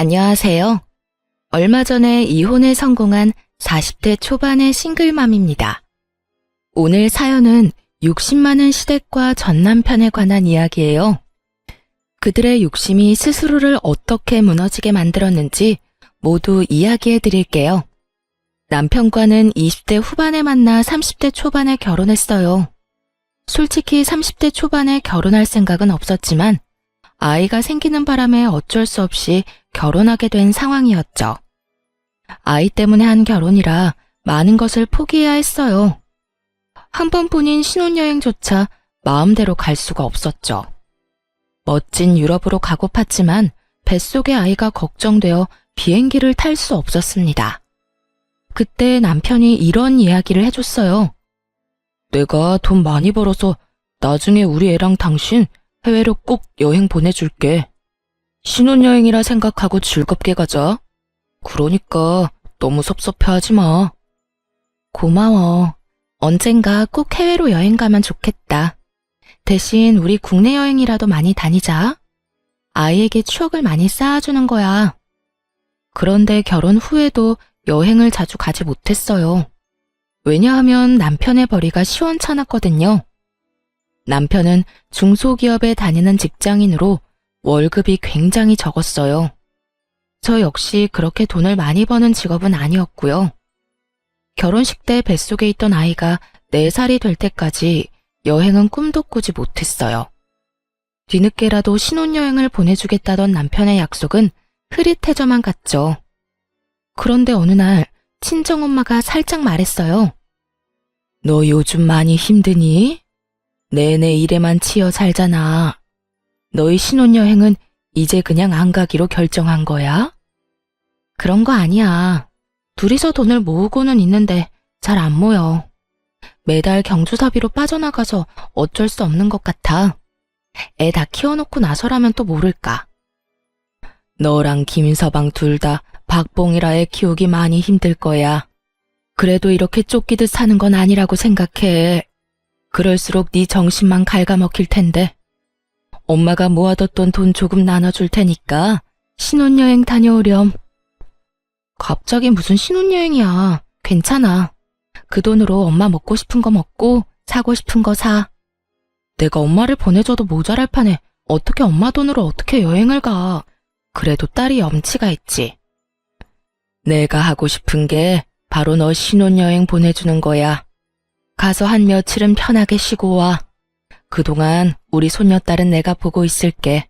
안녕하세요. 얼마 전에 이혼에 성공한 40대 초반의 싱글맘입니다. 오늘 사연은 욕심 많은 시댁과 전 남편에 관한 이야기예요. 그들의 욕심이 스스로를 어떻게 무너지게 만들었는지 모두 이야기해 드릴게요. 남편과는 20대 후반에 만나 30대 초반에 결혼했어요. 솔직히 30대 초반에 결혼할 생각은 없었지만 아이가 생기는 바람에 어쩔 수 없이 결혼하게 된 상황이었죠. 아이 때문에 한 결혼이라 많은 것을 포기해야 했어요. 한 번뿐인 신혼여행조차 마음대로 갈 수가 없었죠. 멋진 유럽으로 가고팠지만 뱃속의 아이가 걱정되어 비행기를 탈 수 없었습니다. 그때 남편이 이런 이야기를 해줬어요. 내가 돈 많이 벌어서 나중에 우리 애랑 당신 해외로 꼭 여행 보내줄게. 신혼여행이라 생각하고 즐겁게 가자. 그러니까 너무 섭섭해하지 마. 고마워. 언젠가 꼭 해외로 여행 가면 좋겠다. 대신 우리 국내 여행이라도 많이 다니자. 아이에게 추억을 많이 쌓아주는 거야. 그런데 결혼 후에도 여행을 자주 가지 못했어요. 왜냐하면 남편의 벌이가 시원찮았거든요. 남편은 중소기업에 다니는 직장인으로 월급이 굉장히 적었어요. 저 역시 그렇게 돈을 많이 버는 직업은 아니었고요. 결혼식 때 뱃속에 있던 아이가 4살이 될 때까지 여행은 꿈도 꾸지 못했어요. 뒤늦게라도 신혼여행을 보내주겠다던 남편의 약속은 흐릿해져만 갔죠. 그런데 어느 날 친정엄마가 살짝 말했어요. 너 요즘 많이 힘드니? 내내 일에만 치여 살잖아. 너희 신혼여행은 이제 그냥 안 가기로 결정한 거야? 그런 거 아니야. 둘이서 돈을 모으고는 있는데 잘 안 모여. 매달 경조사비로 빠져나가서 어쩔 수 없는 것 같아. 애 다 키워놓고 나서라면 또 모를까. 너랑 김서방 둘 다 박봉이라 애 키우기 많이 힘들 거야. 그래도 이렇게 쫓기듯 사는 건 아니라고 생각해. 그럴수록 네 정신만 갉아먹힐 텐데. 엄마가 모아뒀던 돈 조금 나눠줄 테니까 신혼여행 다녀오렴. 갑자기 무슨 신혼여행이야. 괜찮아. 그 돈으로 엄마 먹고 싶은 거 먹고 사고 싶은 거 사. 내가 엄마를 보내줘도 모자랄 판에 어떻게 엄마 돈으로 어떻게 여행을 가. 그래도 딸이 염치가 있지. 내가 하고 싶은 게 바로 너 신혼여행 보내주는 거야. 가서 한 며칠은 편하게 쉬고 와. 그동안 우리 손녀딸은 내가 보고 있을게.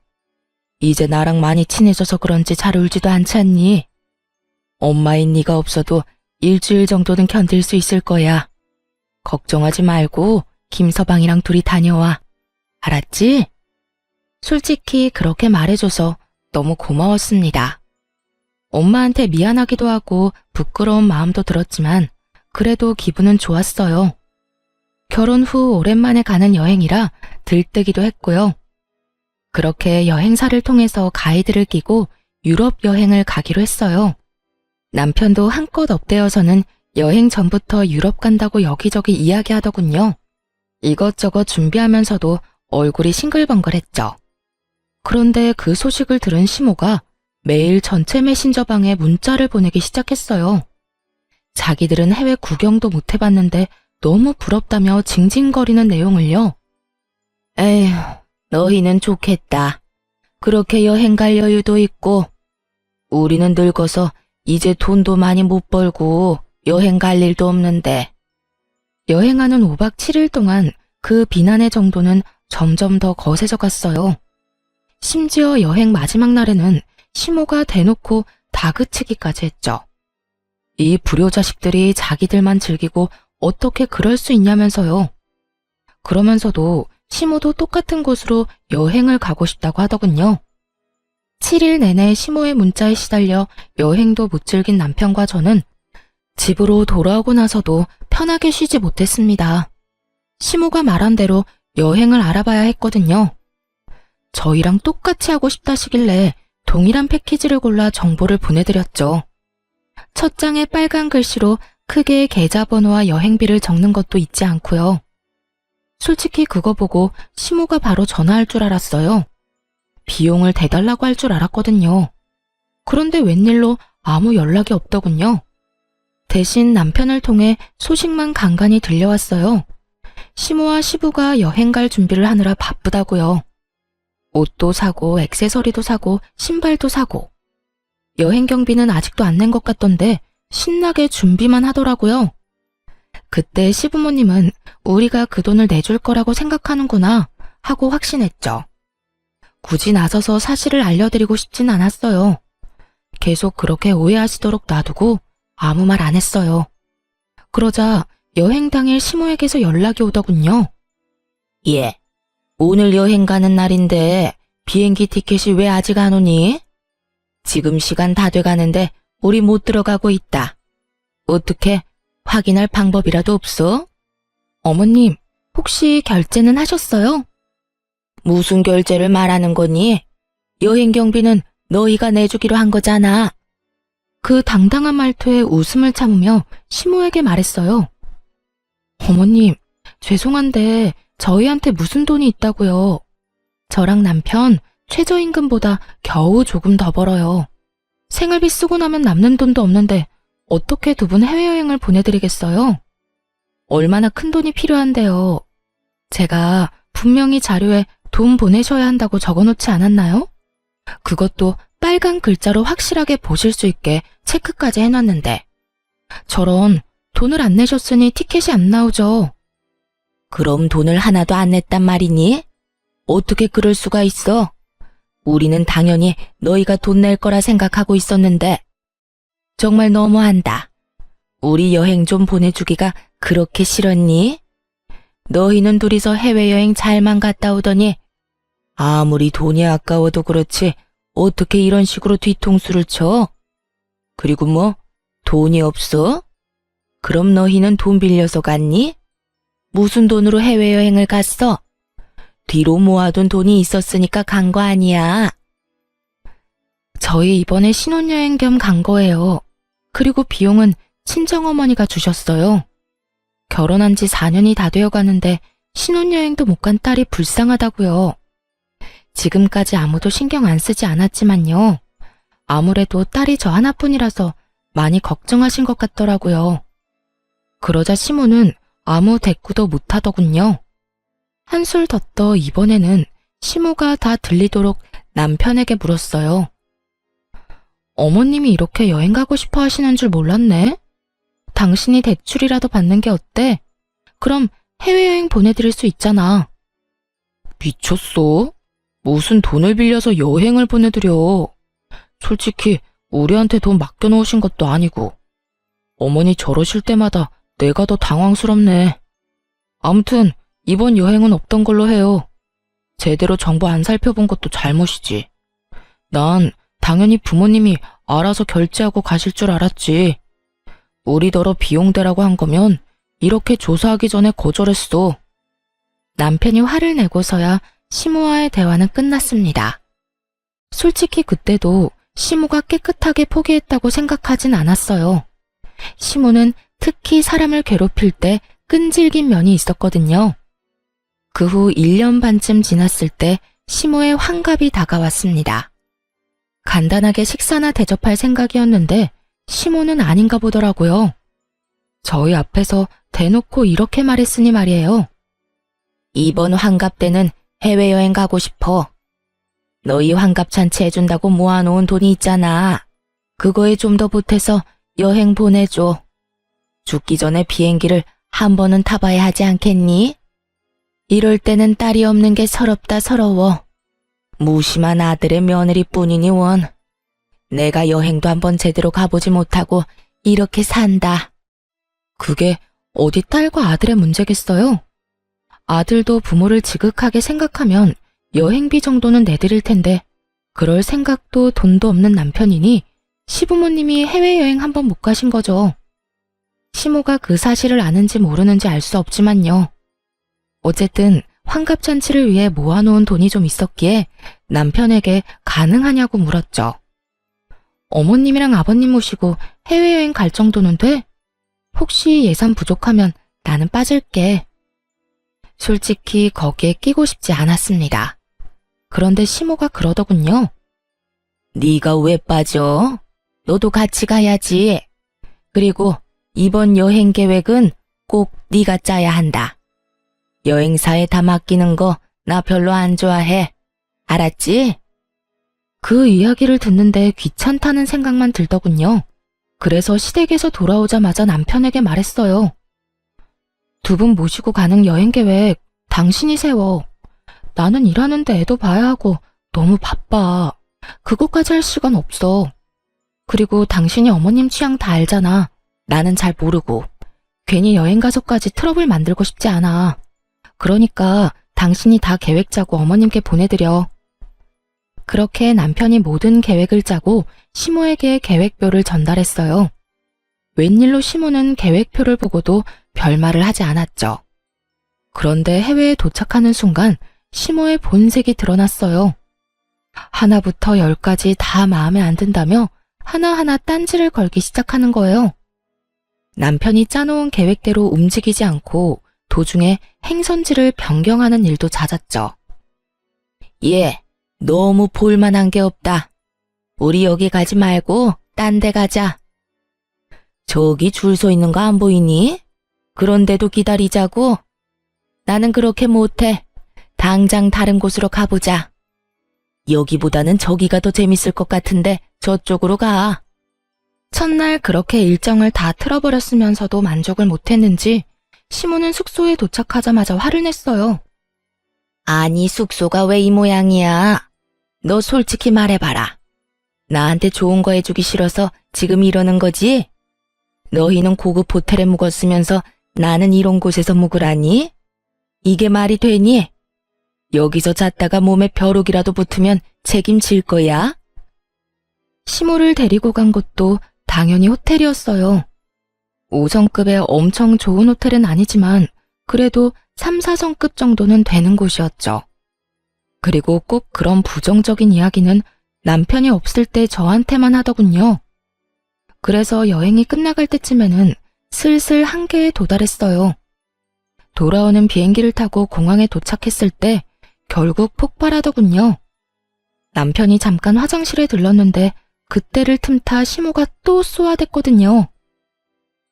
이제 나랑 많이 친해져서 그런지 잘 울지도 않지 않니? 엄마인 네가 없어도 일주일 정도는 견딜 수 있을 거야. 걱정하지 말고 김서방이랑 둘이 다녀와. 알았지? 솔직히 그렇게 말해줘서 너무 고마웠습니다. 엄마한테 미안하기도 하고 부끄러운 마음도 들었지만 그래도 기분은 좋았어요. 결혼 후 오랜만에 가는 여행이라 들뜨기도 했고요. 그렇게 여행사를 통해서 가이드를 끼고 유럽 여행을 가기로 했어요. 남편도 한껏 업되어서는 여행 전부터 유럽 간다고 여기저기 이야기하더군요. 이것저것 준비하면서도 얼굴이 싱글벙글했죠. 그런데 그 소식을 들은 시모가 매일 전체 메신저방에 문자를 보내기 시작했어요. 자기들은 해외 구경도 못 해봤는데 너무 부럽다며 징징거리는 내용을요. 에휴, 너희는 좋겠다. 그렇게 여행 갈 여유도 있고. 우리는 늙어서 이제 돈도 많이 못 벌고 여행 갈 일도 없는데. 여행하는 5박 7일 동안 그 비난의 정도는 점점 더 거세져 갔어요. 심지어 여행 마지막 날에는 시모가 대놓고 다그치기까지 했죠. 이 불효자식들이 자기들만 즐기고 어떻게 그럴 수 있냐면서요. 그러면서도 시모도 똑같은 곳으로 여행을 가고 싶다고 하더군요. 7일 내내 시모의 문자에 시달려 여행도 못 즐긴 남편과 저는 집으로 돌아오고 나서도 편하게 쉬지 못했습니다. 시모가 말한 대로 여행을 알아봐야 했거든요. 저희랑 똑같이 하고 싶다시길래 동일한 패키지를 골라 정보를 보내드렸죠. 첫 장에 빨간 글씨로 크게 계좌번호와 여행비를 적는 것도 잊지 않고요. 솔직히 그거 보고 시모가 바로 전화할 줄 알았어요. 비용을 대달라고 할 줄 알았거든요. 그런데 웬일로 아무 연락이 없더군요. 대신 남편을 통해 소식만 간간히 들려왔어요. 시모와 시부가 여행 갈 준비를 하느라 바쁘다고요. 옷도 사고 액세서리도 사고 신발도 사고. 여행 경비는 아직도 안 낸 것 같던데 신나게 준비만 하더라고요. 그때 시부모님은 우리가 그 돈을 내줄 거라고 생각하는구나 하고 확신했죠. 굳이 나서서 사실을 알려드리고 싶진 않았어요. 계속 그렇게 오해하시도록 놔두고 아무 말 안 했어요. 그러자 여행 당일 시모에게서 연락이 오더군요. 예, 오늘 여행 가는 날인데 비행기 티켓이 왜 아직 안 오니? 지금 시간 다 돼가는데 우리 못 들어가고 있다. 어떻게 확인할 방법이라도 없어? 어머님, 혹시 결제는 하셨어요? 무슨 결제를 말하는 거니? 여행 경비는 너희가 내주기로 한 거잖아. 그 당당한 말투에 웃음을 참으며 시모에게 말했어요. 어머님, 죄송한데 저희한테 무슨 돈이 있다고요. 저랑 남편 최저임금보다 겨우 조금 더 벌어요. 생활비 쓰고 나면 남는 돈도 없는데 어떻게 두 분 해외여행을 보내드리겠어요? 얼마나 큰 돈이 필요한데요. 제가 분명히 자료에 돈 보내셔야 한다고 적어놓지 않았나요? 그것도 빨간 글자로 확실하게 보실 수 있게 체크까지 해놨는데. 저런 돈을 안 내셨으니 티켓이 안 나오죠. 그럼 돈을 하나도 안 냈단 말이니? 어떻게 그럴 수가 있어? 우리는 당연히 너희가 돈 낼 거라 생각하고 있었는데. 정말 너무한다. 우리 여행 좀 보내주기가 그렇게 싫었니? 너희는 둘이서 해외여행 잘만 갔다 오더니 아무리 돈이 아까워도 그렇지 어떻게 이런 식으로 뒤통수를 쳐? 그리고 뭐 돈이 없어? 그럼 너희는 돈 빌려서 갔니? 무슨 돈으로 해외여행을 갔어? 뒤로 모아둔 돈이 있었으니까 간 거 아니야. 저희 이번에 신혼여행 겸 간 거예요. 그리고 비용은 친정어머니가 주셨어요. 결혼한 지 4년이 다 되어 가는데 신혼여행도 못 간 딸이 불쌍하다고요. 지금까지 아무도 신경 안 쓰지 않았지만요. 아무래도 딸이 저 하나뿐이라서 많이 걱정하신 것 같더라고요. 그러자 시모는 아무 대꾸도 못하더군요. 한술 더 떠 이번에는 시모가 다 들리도록 남편에게 물었어요. 어머님이 이렇게 여행 가고 싶어 하시는 줄 몰랐네. 당신이 대출이라도 받는 게 어때? 그럼 해외여행 보내드릴 수 있잖아. 미쳤어? 무슨 돈을 빌려서 여행을 보내드려. 솔직히 우리한테 돈 맡겨놓으신 것도 아니고. 어머니 저러실 때마다 내가 더 당황스럽네. 아무튼 이번 여행은 없던 걸로 해요. 제대로 정보 안 살펴본 것도 잘못이지. 난 당연히 부모님이 알아서 결제하고 가실 줄 알았지. 우리더러 비용대라고 한 거면 이렇게 조사하기 전에 거절했어. 남편이 화를 내고서야 시모와의 대화는 끝났습니다. 솔직히 그때도 시모가 깨끗하게 포기했다고 생각하진 않았어요. 시모는 특히 사람을 괴롭힐 때 끈질긴 면이 있었거든요. 그 후 1년 반쯤 지났을 때 시모의 환갑이 다가왔습니다. 간단하게 식사나 대접할 생각이었는데 시모는 아닌가 보더라고요. 저희 앞에서 대놓고 이렇게 말했으니 말이에요. 이번 환갑 때는 해외여행 가고 싶어. 너희 환갑잔치 해준다고 모아놓은 돈이 있잖아. 그거에 좀 더 보태서 여행 보내줘. 죽기 전에 비행기를 한 번은 타봐야 하지 않겠니? 이럴 때는 딸이 없는 게 서럽다 서러워. 무심한 아들의 며느리뿐이니 원. 내가 여행도 한번 제대로 가보지 못하고 이렇게 산다. 그게 어디 딸과 아들의 문제겠어요? 아들도 부모를 지극하게 생각하면 여행비 정도는 내드릴 텐데 그럴 생각도 돈도 없는 남편이니 시부모님이 해외여행 한번 못 가신 거죠. 시모가 그 사실을 아는지 모르는지 알 수 없지만요. 어쨌든 환갑잔치를 위해 모아놓은 돈이 좀 있었기에 남편에게 가능하냐고 물었죠. 어머님이랑 아버님 모시고 해외여행 갈 정도는 돼? 혹시 예산 부족하면 나는 빠질게. 솔직히 거기에 끼고 싶지 않았습니다. 그런데 시모가 그러더군요. 네가 왜 빠져? 너도 같이 가야지. 그리고 이번 여행 계획은 꼭 네가 짜야 한다. 여행사에 다 맡기는 거 나 별로 안 좋아해. 알았지? 그 이야기를 듣는데 귀찮다는 생각만 들더군요. 그래서 시댁에서 돌아오자마자 남편에게 말했어요. 두 분 모시고 가는 여행 계획 당신이 세워. 나는 일하는데 애도 봐야 하고 너무 바빠. 그것까지 할 시간 없어. 그리고 당신이 어머님 취향 다 알잖아. 나는 잘 모르고. 괜히 여행 가서까지 트러블 만들고 싶지 않아. 그러니까 당신이 다 계획 짜고 어머님께 보내드려. 그렇게 남편이 모든 계획을 짜고 시모에게 계획표를 전달했어요. 웬일로 시모는 계획표를 보고도 별말을 하지 않았죠. 그런데 해외에 도착하는 순간 시모의 본색이 드러났어요. 하나부터 10까지 다 마음에 안 든다며 하나하나 딴지를 걸기 시작하는 거예요. 남편이 짜놓은 계획대로 움직이지 않고 도중에 행선지를 변경하는 일도 잦았죠. 얘, 너무 볼만한 게 없다. 우리 여기 가지 말고 딴 데 가자. 저기 줄 서 있는 거 안 보이니? 그런데도 기다리자고? 나는 그렇게 못해. 당장 다른 곳으로 가보자. 여기보다는 저기가 더 재밌을 것 같은데 저쪽으로 가. 첫날 그렇게 일정을 다 틀어버렸으면서도 만족을 못했는지 시모는 숙소에 도착하자마자 화를 냈어요. 아니, 숙소가 왜 이 모양이야? 너 솔직히 말해봐라. 나한테 좋은 거 해주기 싫어서 지금 이러는 거지? 너희는 고급 호텔에 묵었으면서 나는 이런 곳에서 묵으라니? 이게 말이 되니? 여기서 잤다가 몸에 벼룩이라도 붙으면 책임질 거야? 시모를 데리고 간 곳도 당연히 호텔이었어요. 5성급의 엄청 좋은 호텔은 아니지만 그래도 3, 4성급 정도는 되는 곳이었죠. 그리고 꼭 그런 부정적인 이야기는 남편이 없을 때 저한테만 하더군요. 그래서 여행이 끝나갈 때쯤에는 슬슬 한계에 도달했어요. 돌아오는 비행기를 타고 공항에 도착했을 때 결국 폭발하더군요. 남편이 잠깐 화장실에 들렀는데 그때를 틈타 시모가 또 쏘아댔거든요.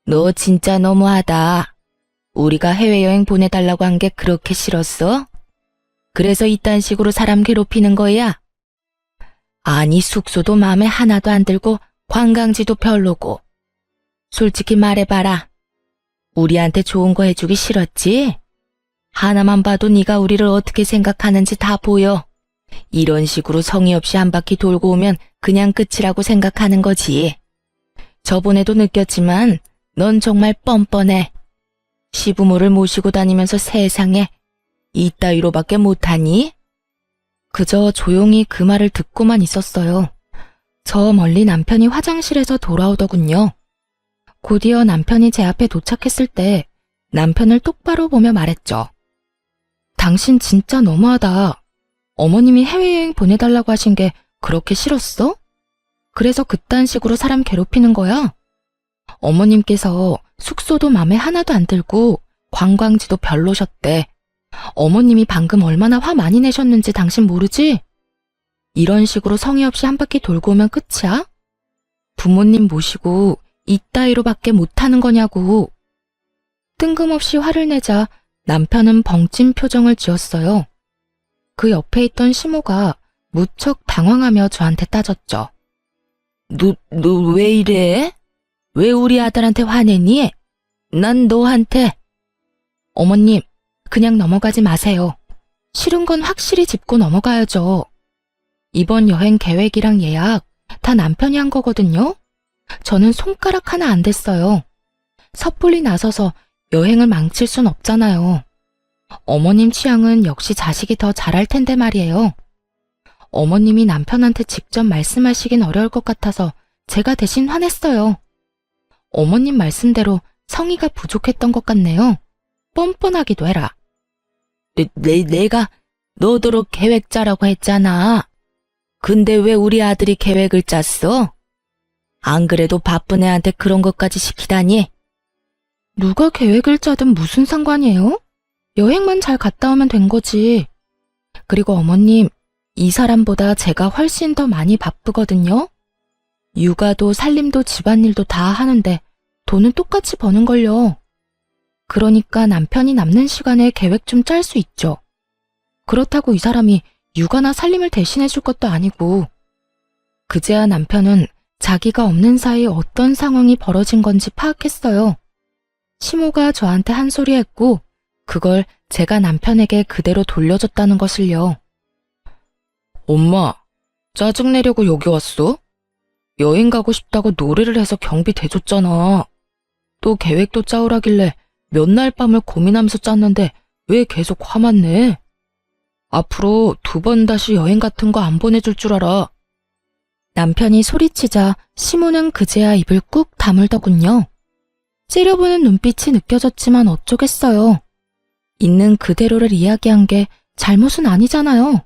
너 진짜 너무하다. 우리가 해외여행 보내달라고 한 게 그렇게 싫었어? 그래서 이딴 식으로 사람 괴롭히는 거야? 아니, 숙소도 마음에 하나도 안 들고 관광지도 별로고. 솔직히 말해봐라. 우리한테 좋은 거 해주기 싫었지? 하나만 봐도 네가 우리를 어떻게 생각하는지 다 보여. 이런 식으로 성의 없이 한 바퀴 돌고 오면 그냥 끝이라고 생각하는 거지. 저번에도 느꼈지만 넌 정말 뻔뻔해. 시부모를 모시고 다니면서 세상에 이따위로밖에 못하니? 그저 조용히 그 말을 듣고만 있었어요. 저 멀리 남편이 화장실에서 돌아오더군요. 곧이어 남편이 제 앞에 도착했을 때 남편을 똑바로 보며 말했죠. 당신 진짜 너무하다. 어머님이 해외여행 보내달라고 하신 게 그렇게 싫었어? 그래서 그딴 식으로 사람 괴롭히는 거야? 어머님께서 숙소도 맘에 하나도 안 들고 관광지도 별로셨대. 어머님이 방금 얼마나 화 많이 내셨는지 당신 모르지? 이런 식으로 성의 없이 한 바퀴 돌고 오면 끝이야? 부모님 모시고 이따위로밖에 못하는 거냐고. 뜬금없이 화를 내자 남편은 벙찐 표정을 지었어요. 그 옆에 있던 시모가 무척 당황하며 저한테 따졌죠. 너 왜 이래? 왜 우리 아들한테 화내니? 난 너한테. 어머님, 그냥 넘어가지 마세요. 싫은 건 확실히 짚고 넘어가야죠. 이번 여행 계획이랑 예약 다 남편이 한 거거든요. 저는 손가락 하나 안 댔어요. 섣불리 나서서 여행을 망칠 순 없잖아요. 어머님 취향은 역시 자식이 더 잘할 텐데 말이에요. 어머님이 남편한테 직접 말씀하시긴 어려울 것 같아서 제가 대신 화냈어요. 어머님 말씀대로 성의가 부족했던 것 같네요. 뻔뻔하기도 해라. 내가 너도록 계획 짜라고 했잖아. 근데 왜 우리 아들이 계획을 짰어? 안 그래도 바쁜 애한테 그런 것까지 시키다니? 누가 계획을 짜든 무슨 상관이에요? 여행만 잘 갔다 오면 된 거지. 그리고 어머님, 이 사람보다 제가 훨씬 더 많이 바쁘거든요. 육아도 살림도 집안일도 다 하는데 돈은 똑같이 버는걸요. 그러니까 남편이 남는 시간에 계획 좀 짤 수 있죠. 그렇다고 이 사람이 육아나 살림을 대신해 줄 것도 아니고. 그제야 남편은 자기가 없는 사이 어떤 상황이 벌어진 건지 파악했어요. 시모가 저한테 한 소리 했고 그걸 제가 남편에게 그대로 돌려줬다는 것을요. 엄마, 짜증내려고 여기 왔어? 여행 가고 싶다고 노래를 해서 경비 대줬잖아. 또 계획도 짜오라길래 몇 날 밤을 고민하면서 짰는데 왜 계속 화만 내? 앞으로 2번 다시 여행 같은 거 안 보내줄 줄 알아. 남편이 소리치자 시모는 그제야 입을 꾹 다물더군요. 째려보는 눈빛이 느껴졌지만 어쩌겠어요. 있는 그대로를 이야기한 게 잘못은 아니잖아요.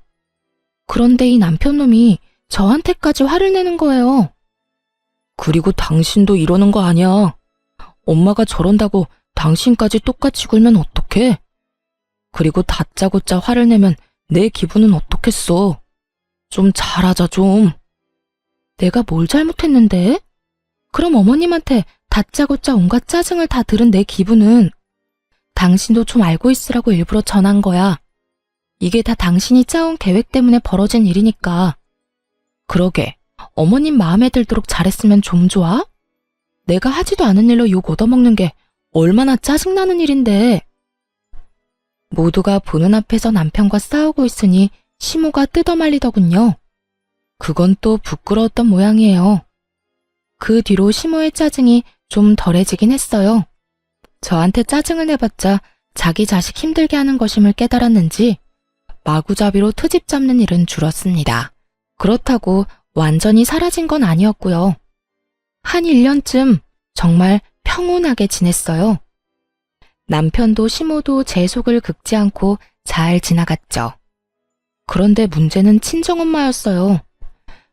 그런데 이 남편놈이 저한테까지 화를 내는 거예요. 그리고 당신도 이러는 거 아니야. 엄마가 저런다고 당신까지 똑같이 굴면 어떡해? 그리고 다짜고짜 화를 내면 내 기분은 어떻겠어? 좀 잘하자 좀. 내가 뭘 잘못했는데? 그럼 어머님한테 다짜고짜 온갖 짜증을 다 들은 내 기분은 당신도 좀 알고 있으라고 일부러 전한 거야. 이게 다 당신이 짜온 계획 때문에 벌어진 일이니까. 그러게, 어머님 마음에 들도록 잘했으면 좀 좋아? 내가 하지도 않은 일로 욕 얻어먹는 게 얼마나 짜증나는 일인데. 모두가 보는 앞에서 남편과 싸우고 있으니 시모가 뜯어말리더군요. 그건 또 부끄러웠던 모양이에요. 그 뒤로 시모의 짜증이 좀 덜해지긴 했어요. 저한테 짜증을 내봤자 자기 자식 힘들게 하는 것임을 깨달았는지 마구잡이로 트집 잡는 일은 줄었습니다. 그렇다고 완전히 사라진 건 아니었고요. 한 1년쯤 정말 평온하게 지냈어요. 남편도 시모도 제 속을 긁지 않고 잘 지나갔죠. 그런데 문제는 친정엄마였어요.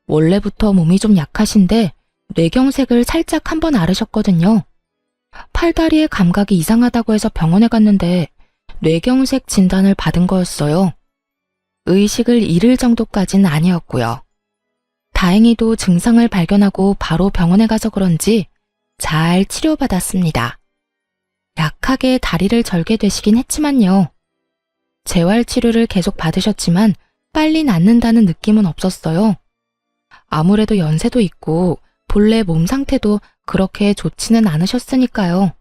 원래부터 몸이 좀 약하신데 뇌경색을 살짝 한번 앓으셨거든요. 팔다리의 감각이 이상하다고 해서 병원에 갔는데 뇌경색 진단을 받은 거였어요. 의식을 잃을 정도까진 아니었고요. 다행히도 증상을 발견하고 바로 병원에 가서 그런지 잘 치료받았습니다. 약하게 다리를 절게 되시긴 했지만요. 재활치료를 계속 받으셨지만 빨리 낫는다는 느낌은 없었어요. 아무래도 연세도 있고 본래 몸 상태도 그렇게 좋지는 않으셨으니까요.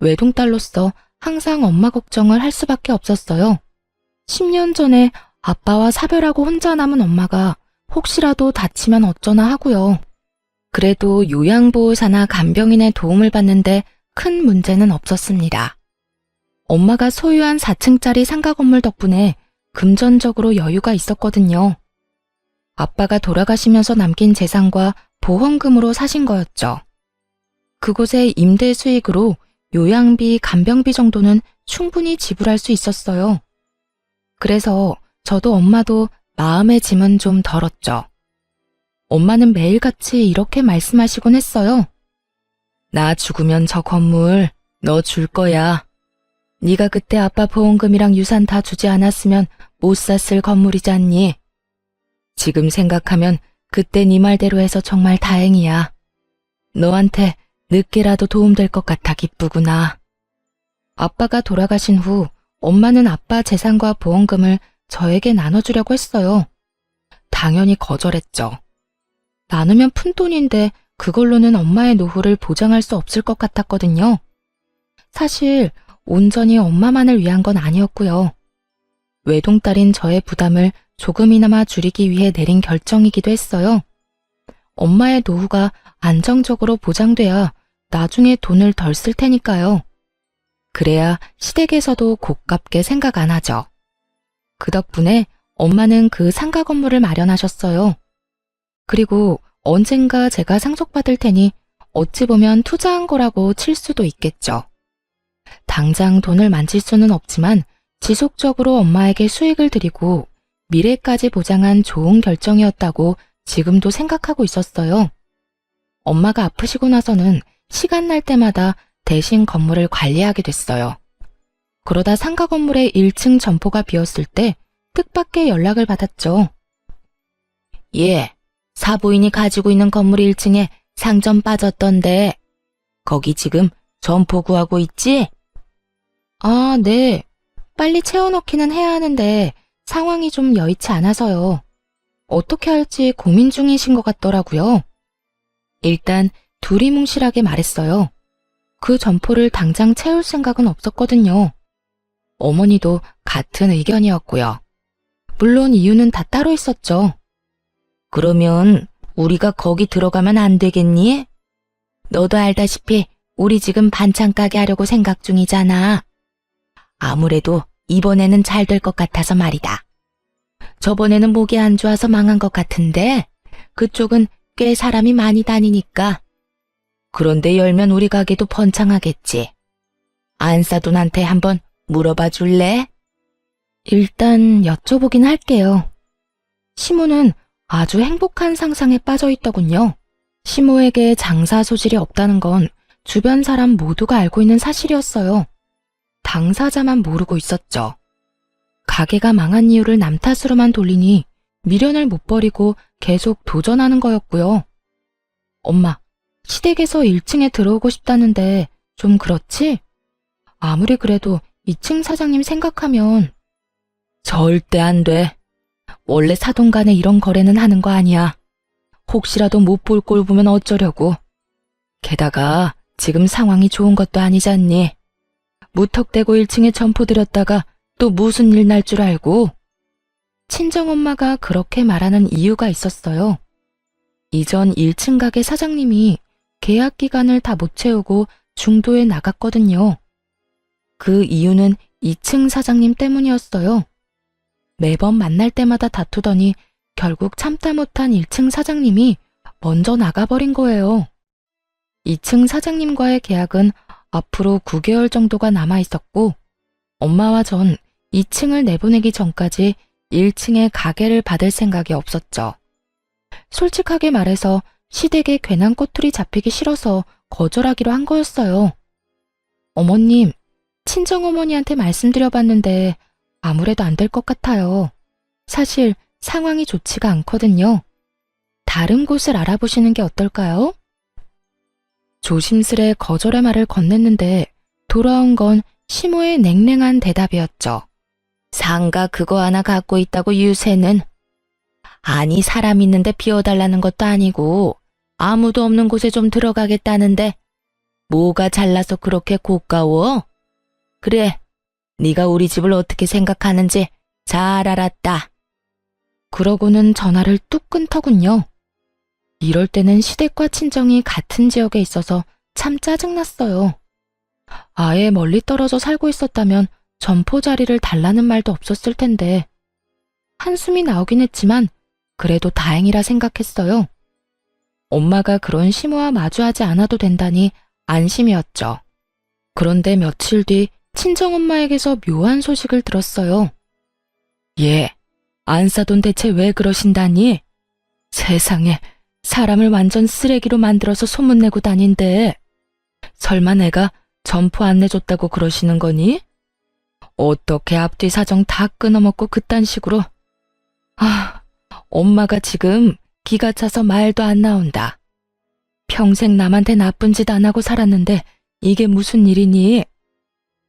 외동딸로서 항상 엄마 걱정을 할 수밖에 없었어요. 10년 전에 아빠와 사별하고 혼자 남은 엄마가 혹시라도 다치면 어쩌나 하고요. 그래도 요양보호사나 간병인의 도움을 받는데 큰 문제는 없었습니다. 엄마가 소유한 4층짜리 상가 건물 덕분에 금전적으로 여유가 있었거든요. 아빠가 돌아가시면서 남긴 재산과 보험금으로 사신 거였죠. 그곳의 임대 수익으로 요양비, 간병비 정도는 충분히 지불할 수 있었어요. 그래서 저도 엄마도 마음의 짐은 좀 덜었죠. 엄마는 매일같이 이렇게 말씀하시곤 했어요. 나 죽으면 저 건물 너 줄 거야. 네가 그때 아빠 보험금이랑 유산 다 주지 않았으면 못 샀을 건물이지 않니? 지금 생각하면 그때 네 말대로 해서 정말 다행이야. 너한테 늦게라도 도움될 것 같아 기쁘구나. 아빠가 돌아가신 후 엄마는 아빠 재산과 보험금을 저에게 나눠주려고 했어요. 당연히 거절했죠. 나누면 푼돈인데 그걸로는 엄마의 노후를 보장할 수 없을 것 같았거든요. 사실 온전히 엄마만을 위한 건 아니었고요. 외동딸인 저의 부담을 조금이나마 줄이기 위해 내린 결정이기도 했어요. 엄마의 노후가 안정적으로 보장돼야 나중에 돈을 덜 쓸 테니까요. 그래야 시댁에서도 고깝게 생각 안 하죠. 그 덕분에 엄마는 그 상가 건물을 마련하셨어요. 그리고 언젠가 제가 상속받을 테니 어찌 보면 투자한 거라고 칠 수도 있겠죠. 당장 돈을 만질 수는 없지만 지속적으로 엄마에게 수익을 드리고 미래까지 보장한 좋은 결정이었다고 지금도 생각하고 있었어요. 엄마가 아프시고 나서는 시간 날 때마다 대신 건물을 관리하게 됐어요. 그러다 상가 건물의 1층 점포가 비었을 때 뜻밖의 연락을 받았죠. 예, 사부인이 가지고 있는 건물 1층에 상점 빠졌던데, 거기 지금 점포 구하고 있지? 아, 네. 빨리 채워넣기는 해야 하는데 상황이 좀 여의치 않아서요. 어떻게 할지 고민 중이신 것 같더라고요. 일단 두리뭉실하게 말했어요. 그 점포를 당장 채울 생각은 없었거든요. 어머니도 같은 의견이었고요. 물론 이유는 다 따로 있었죠. 그러면 우리가 거기 들어가면 안 되겠니? 너도 알다시피 우리 지금 반찬 가게 하려고 생각 중이잖아. 아무래도 이번에는 잘 될 것 같아서 말이다. 저번에는 목이 안 좋아서 망한 것 같은데 그쪽은 꽤 사람이 많이 다니니까. 그런데 열면 우리 가게도 번창하겠지. 안사돈한테 한번 물어봐 줄래? 일단 여쭤보긴 할게요. 시모는 아주 행복한 상상에 빠져 있더군요. 시모에게 장사 소질이 없다는 건 주변 사람 모두가 알고 있는 사실이었어요. 당사자만 모르고 있었죠. 가게가 망한 이유를 남 탓으로만 돌리니 미련을 못 버리고 계속 도전하는 거였고요. 엄마, 시댁에서 1층에 들어오고 싶다는데 좀 그렇지? 아무리 그래도 2층 사장님 생각하면. 절대 안 돼. 원래 사돈 간에 이런 거래는 하는 거 아니야. 혹시라도 못 볼 꼴 보면 어쩌려고. 게다가 지금 상황이 좋은 것도 아니잖니. 무턱대고 1층에 점포 들였다가 또 무슨 일 날 줄 알고. 친정엄마가 그렇게 말하는 이유가 있었어요. 이전 1층 가게 사장님이 계약 기간을 다 못 채우고 중도에 나갔거든요. 그 이유는 2층 사장님 때문이었어요. 매번 만날 때마다 다투더니 결국 참다 못한 1층 사장님이 먼저 나가버린 거예요. 2층 사장님과의 계약은 앞으로 9개월 정도가 남아 있었고, 엄마와 전 2층을 내보내기 전까지 1층에 가게를 받을 생각이 없었죠. 솔직하게 말해서 시댁에 괜한 꼬투리 잡히기 싫어서 거절하기로 한 거였어요. 어머님, 친정어머니한테 말씀드려봤는데 아무래도 안 될 것 같아요. 사실 상황이 좋지가 않거든요. 다른 곳을 알아보시는 게 어떨까요? 조심스레 거절의 말을 건넸는데 돌아온 건 시모의 냉랭한 대답이었죠. 상가 그거 하나 갖고 있다고 유세는. 아니, 사람 있는데 비워달라는 것도 아니고 아무도 없는 곳에 좀 들어가겠다는데 뭐가 잘나서 그렇게 고가워? 그래, 네가 우리 집을 어떻게 생각하는지 잘 알았다. 그러고는 전화를 뚝 끊더군요. 이럴 때는 시댁과 친정이 같은 지역에 있어서 참 짜증났어요. 아예 멀리 떨어져 살고 있었다면 점포 자리를 달라는 말도 없었을 텐데. 한숨이 나오긴 했지만 그래도 다행이라 생각했어요. 엄마가 그런 시모와 마주하지 않아도 된다니 안심이었죠. 그런데 며칠 뒤 친정엄마에게서 묘한 소식을 들었어요. 예, 안사돈 대체 왜 그러신다니? 세상에, 사람을 완전 쓰레기로 만들어서 소문내고 다닌대. 설마 내가 점포 안 내줬다고 그러시는 거니? 어떻게 앞뒤 사정 다 끊어먹고 그딴 식으로. 엄마가 지금 기가 차서 말도 안 나온다. 평생 남한테 나쁜 짓 안 하고 살았는데 이게 무슨 일이니?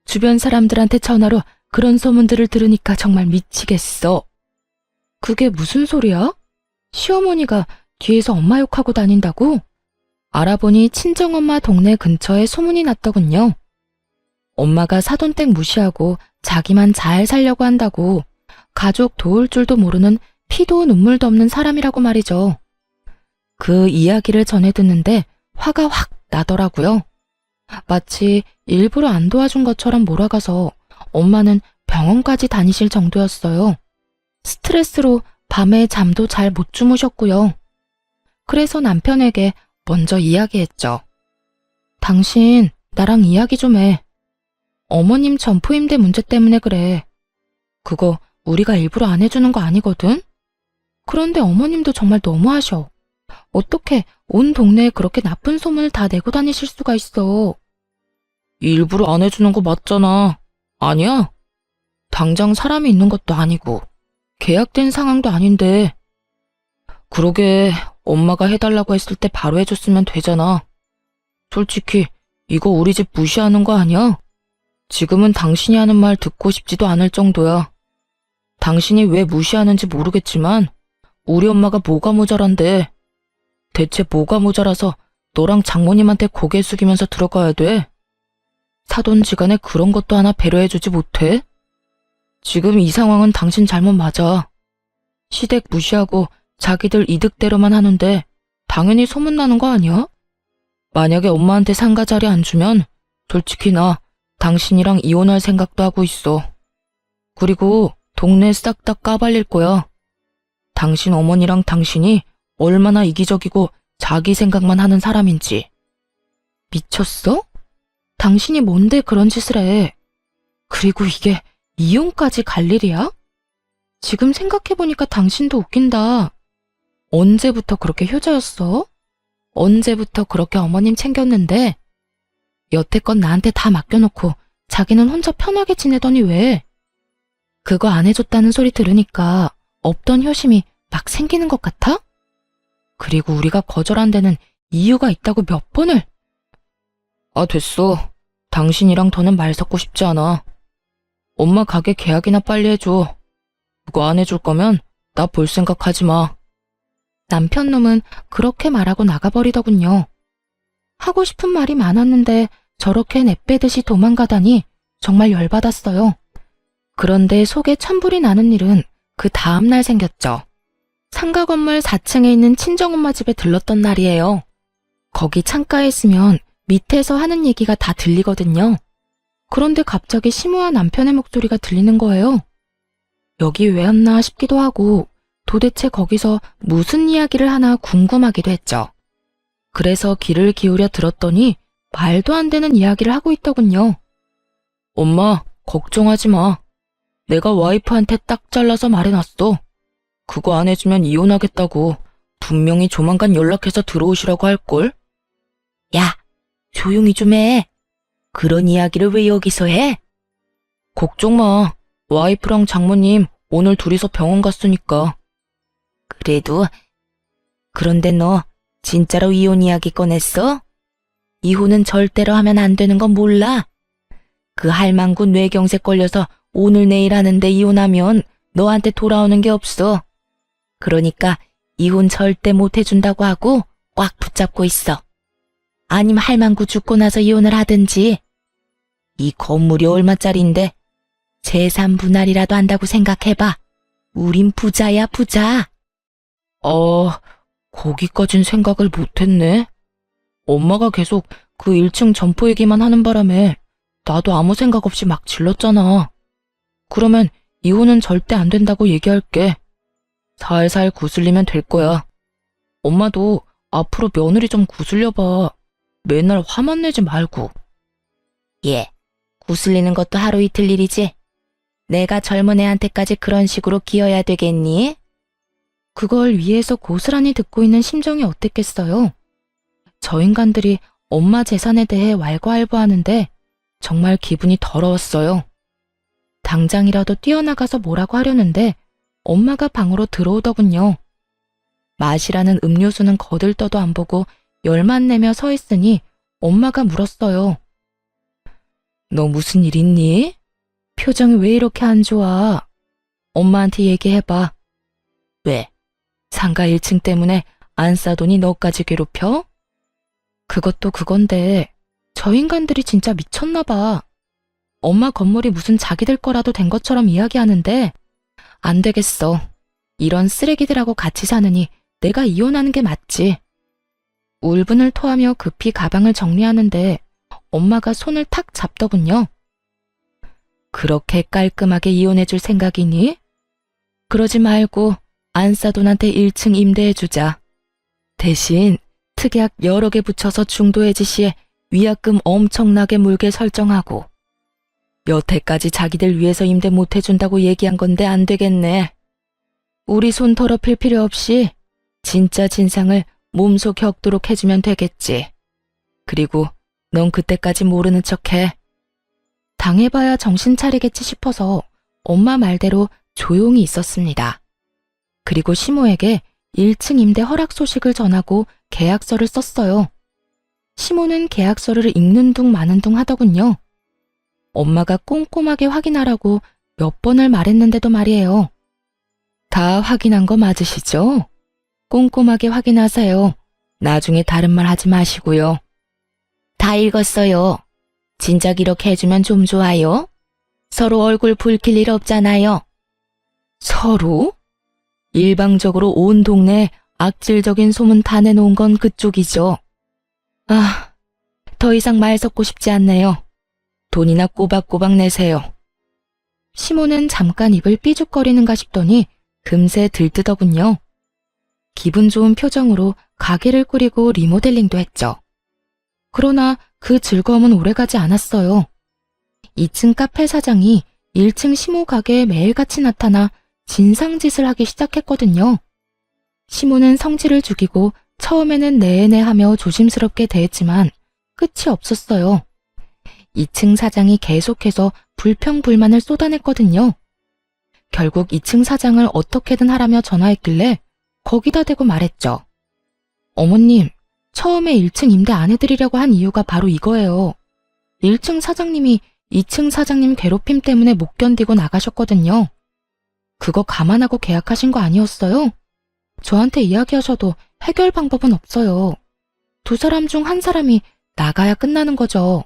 주변 사람들한테 전화로 그런 소문들을 들으니까 정말 미치겠어. 그게 무슨 소리야? 시어머니가 뒤에서 엄마 욕하고 다닌다고? 알아보니 친정엄마 동네 근처에 소문이 났더군요. 엄마가 사돈댁 무시하고 자기만 잘 살려고 한다고, 가족 도울 줄도 모르는 피도 눈물도 없는 사람이라고 말이죠. 그 이야기를 전해 듣는데 화가 확 나더라고요. 마치 일부러 안 도와준 것처럼 몰아가서 엄마는 병원까지 다니실 정도였어요. 스트레스로 밤에 잠도 잘 못 주무셨고요. 그래서 남편에게 먼저 이야기했죠. 당신 나랑 이야기 좀 해. 어머님 점포임대 문제 때문에 그래. 그거 우리가 일부러 안 해주는 거 아니거든? 그런데 어머님도 정말 너무하셔. 어떻게 온 동네에 그렇게 나쁜 소문을 다 내고 다니실 수가 있어. 일부러 안 해주는 거 맞잖아. 아니야? 당장 사람이 있는 것도 아니고 계약된 상황도 아닌데. 그러게 엄마가 해달라고 했을 때 바로 해줬으면 되잖아. 솔직히 이거 우리 집 무시하는 거 아니야? 지금은 당신이 하는 말 듣고 싶지도 않을 정도야. 당신이 왜 무시하는지 모르겠지만 우리 엄마가 뭐가 모자란데. 대체 뭐가 모자라서 너랑 장모님한테 고개 숙이면서 들어가야 돼? 사돈지간에 그런 것도 하나 배려해주지 못해? 지금 이 상황은 당신 잘못 맞아. 시댁 무시하고 자기들 이득대로만 하는데 당연히 소문나는 거 아니야? 만약에 엄마한테 상가 자리 안 주면 솔직히 나 당신이랑 이혼할 생각도 하고 있어. 그리고 동네 싹 다 까발릴 거야. 당신 어머니랑 당신이 얼마나 이기적이고 자기 생각만 하는 사람인지. 미쳤어? 당신이 뭔데 그런 짓을 해? 그리고 이게 이혼까지 갈 일이야? 지금 생각해보니까 당신도 웃긴다. 언제부터 그렇게 효자였어? 언제부터 그렇게 어머님 챙겼는데? 여태껏 나한테 다 맡겨놓고 자기는 혼자 편하게 지내더니 왜? 그거 안 해줬다는 소리 들으니까 없던 효심이 막 생기는 것 같아? 그리고 우리가 거절한 데는 이유가 있다고 몇 번을. 아, 됐어. 당신이랑 더는 말 섞고 싶지 않아. 엄마 가게 계약이나 빨리 해줘. 그거 안 해줄 거면 나 볼 생각하지 마. 남편 놈은 그렇게 말하고 나가버리더군요. 하고 싶은 말이 많았는데 저렇게 내빼듯이 도망가다니 정말 열받았어요. 그런데 속에 천불이 나는 일은 그 다음날 생겼죠. 상가 건물 4층에 있는 친정엄마 집에 들렀던 날이에요. 거기 창가에 있으면 밑에서 하는 얘기가 다 들리거든요. 그런데 갑자기 심우와 남편의 목소리가 들리는 거예요. 여기 왜 왔나 싶기도 하고 도대체 거기서 무슨 이야기를 하나 궁금하기도 했죠. 그래서 귀를 기울여 들었더니 말도 안 되는 이야기를 하고 있더군요. 엄마, 걱정하지 마. 내가 와이프한테 딱 잘라서 말해놨어. 그거 안 해주면 이혼하겠다고. 분명히 조만간 연락해서 들어오시라고 할걸? 야, 조용히 좀 해. 그런 이야기를 왜 여기서 해? 걱정 마. 와이프랑 장모님 오늘 둘이서 병원 갔으니까. 그래도, 그런데 너 진짜로 이혼 이야기 꺼냈어? 이혼은 절대로 하면 안 되는 건 몰라? 그 할망구 뇌경색 걸려서 오늘 내일 하는데 이혼하면 너한테 돌아오는 게 없어. 그러니까 이혼 절대 못 해준다고 하고 꽉 붙잡고 있어. 아니면 할망구 죽고 나서 이혼을 하든지. 이 건물이 얼마짜린데 재산 분할이라도 한다고 생각해봐. 우린 부자야, 부자. 거기까진 생각을 못했네. 엄마가 계속 그 1층 점포 얘기만 하는 바람에 나도 아무 생각 없이 막 질렀잖아. 그러면 이혼은 절대 안 된다고 얘기할게. 살살 구슬리면 될 거야. 엄마도 앞으로 며느리 좀 구슬려봐. 맨날 화만 내지 말고. 예, 구슬리는 것도 하루 이틀 일이지. 내가 젊은 애한테까지 그런 식으로 기어야 되겠니? 그걸 위에서 고스란히 듣고 있는 심정이 어땠겠어요? 저 인간들이 엄마 재산에 대해 왈가왈부하는데 정말 기분이 더러웠어요. 당장이라도 뛰어나가서 뭐라고 하려는데 엄마가 방으로 들어오더군요. 마시라는 음료수는 거들떠도 안 보고 열만 내며 서 있으니 엄마가 물었어요. 너 무슨 일 있니? 표정이 왜 이렇게 안 좋아? 엄마한테 얘기해봐. 왜? 상가 1층 때문에 안 싸더니 너까지 괴롭혀? 그것도 그건데 저 인간들이 진짜 미쳤나 봐. 엄마 건물이 무슨 자기들 거라도 된 것처럼 이야기하는데 안 되겠어. 이런 쓰레기들하고 같이 사느니 내가 이혼하는 게 맞지. 울분을 토하며 급히 가방을 정리하는데 엄마가 손을 탁 잡더군요. 그렇게 깔끔하게 이혼해줄 생각이니? 그러지 말고 안싸돈한테 1층 임대해주자. 대신 특약 여러 개 붙여서 중도해지 시에 위약금 엄청나게 물게 설정하고. 여태까지 자기들 위해서 임대 못해준다고 얘기한 건데 안 되겠네. 우리 손 더럽힐 필요 없이 진짜 진상을 몸소 겪도록 해주면 되겠지. 그리고 넌 그때까지 모르는 척해. 당해봐야 정신 차리겠지 싶어서 엄마 말대로 조용히 있었습니다. 그리고 시모에게 1층 임대 허락 소식을 전하고 계약서를 썼어요. 시모는 계약서를 읽는 둥 마는 둥 하더군요. 엄마가 꼼꼼하게 확인하라고 몇 번을 말했는데도 말이에요. 다 확인한 거 맞으시죠? 꼼꼼하게 확인하세요. 나중에 다른 말 하지 마시고요. 다 읽었어요. 진작 이렇게 해주면 좀 좋아요. 서로 얼굴 붉힐 일 없잖아요. 서로? 일방적으로 온 동네에 악질적인 소문 다 내놓은 건 그쪽이죠. 아, 더 이상 말 섞고 싶지 않네요. 돈이나 꼬박꼬박 내세요. 시모는 잠깐 입을 삐죽거리는가 싶더니 금세 들뜨더군요. 기분 좋은 표정으로 가게를 꾸리고 리모델링도 했죠. 그러나 그 즐거움은 오래가지 않았어요. 2층 카페 사장이 1층 시모 가게에 매일같이 나타나 진상짓을 하기 시작했거든요. 시모는 성질을 죽이고 처음에는 내내 하며 조심스럽게 대했지만 끝이 없었어요. 2층 사장이 계속해서 불평불만을 쏟아냈거든요. 결국 2층 사장을 어떻게든 하라며 전화했길래 거기다 대고 말했죠. 어머님, 처음에 1층 임대 안 해드리려고 한 이유가 바로 이거예요. 1층 사장님이 2층 사장님 괴롭힘 때문에 못 견디고 나가셨거든요. 그거 감안하고 계약하신 거 아니었어요? 저한테 이야기하셔도 해결 방법은 없어요. 두 사람 중 한 사람이 나가야 끝나는 거죠.